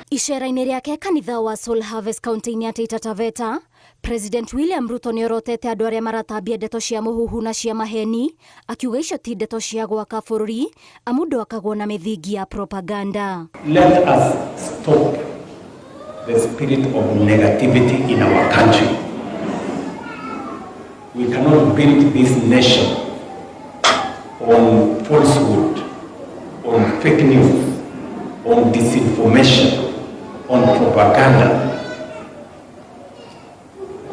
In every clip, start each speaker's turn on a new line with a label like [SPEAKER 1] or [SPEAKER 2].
[SPEAKER 1] Icera-inĩ rĩake kanitha wa Soul Harvest kaunti-inĩ ya Taita Taveta, President William Ruto nĩorotete andũ arĩa maratambia ndeto cia mũhuhu na cia maheni, akiuga icio ti ndeto cia gwaka bũrũri, amu ndwakagwo na mĩthingi ya propaganda.
[SPEAKER 2] Let us stop the spirit of negativity in our country. We cannot build this nation on falsehood, on fake news, on disinformation, on propaganda.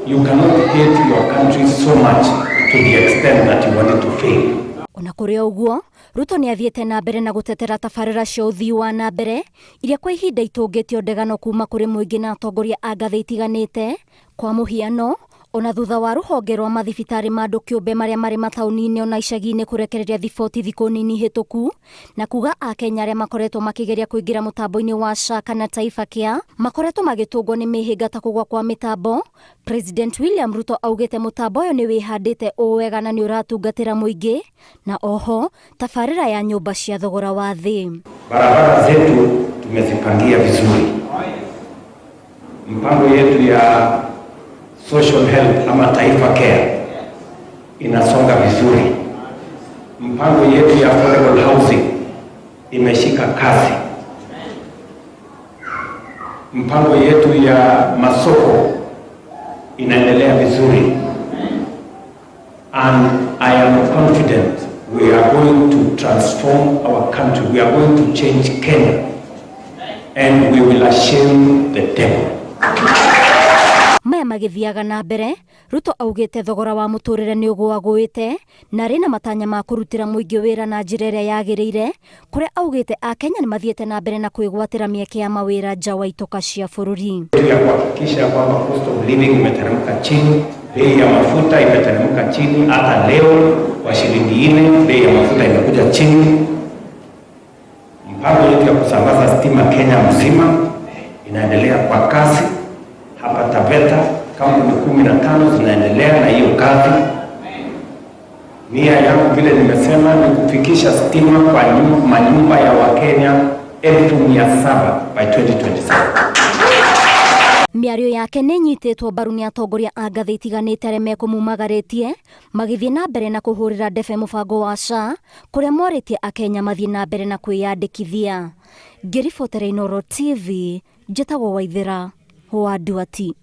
[SPEAKER 2] You cannot hate your country so much to the extent that you want it to fail.
[SPEAKER 1] Ona kũrĩ ũguo, Ruto nĩathiĩte na mbere na gũtetera tabarĩra cia ũthii wa na mbere iria kwa ihinda itũngĩtio ndegano kuma kũrĩ mũingĩ na atongoria a ngathĩ itiganĩte, kwa mũhiano ona thutha wa rũhonge rwa mathibitarĩ ma andũ kĩũmbe marĩa marĩ mataũni-inĩ ona icagi-inĩ kũrekereria thiboti thikũ nini hĩtũku, na kuga Akenya arĩa makoretwo makĩgeria kũingĩra mũtambo-inĩ wa SHA kana Taifa Care makoretwo magĩtũngwo nĩ mĩhĩnga ta kũgwa kwa mĩtambo. President William Ruto augĩte mũtambo ũyũ nĩ wĩhandĩte wega na nĩ ũratungatĩra mũingĩ, na oho tabarĩra ya nyũmba cia thogora wa thĩ.
[SPEAKER 2] Barabara zetu tumezipangia vizuri. Mpango yetu ya social health ama Taifa Care inasonga vizuri. Mpango yetu ya affordable housing imeshika kasi. Mpango yetu ya masoko inaendelea vizuri. And I am confident we are going to transform our country. We are going to change Kenya. And we will shame the devil.
[SPEAKER 1] Maya magĩthiaga na mbere, Ruto augĩte thogora wa mũtũrĩre nĩ ũgũagũĩte na arĩ na matanya ma kũrutĩra mũingĩ wĩra na njĩra ĩrĩa yagĩrĩire, kũrĩa augĩte Akenya nĩ mathiĩte na mbere na kwĩgwatĩra mĩeke ya mawĩra nja wa itoka cia bũrũri.
[SPEAKER 2] Ya kuhakikisha kwamba cost of living imeteremka chini, bei ya mafuta imeteremka chini, hata leo kwa shilingi 4 bei ya mafuta imekuja chini. Mpango yetu ya kusambaza stima Kenya mzima inaendelea kwa kasi. Hapa Taveta kaunti 15 zinaendelea na hiyo kazi. Nia yangu vile nimesema ni kufikisha stima kwa manyumba ya Wakenya 700,000 by 2027.
[SPEAKER 1] Mĩario yake nĩ nyitĩtwo mbaru nĩ atongoria a ngathĩ itiganĩte arĩa mekũmumagarĩtie magĩthiĩ na mbere na kũhũrĩra ndebe mũbango wa SHA, kũrĩa morĩtie Akenya mathiĩ na mbere na kwĩyandĩkithia. Ngĩribotera Inooro TV, njĩtagwo Waithĩra wa Nduati.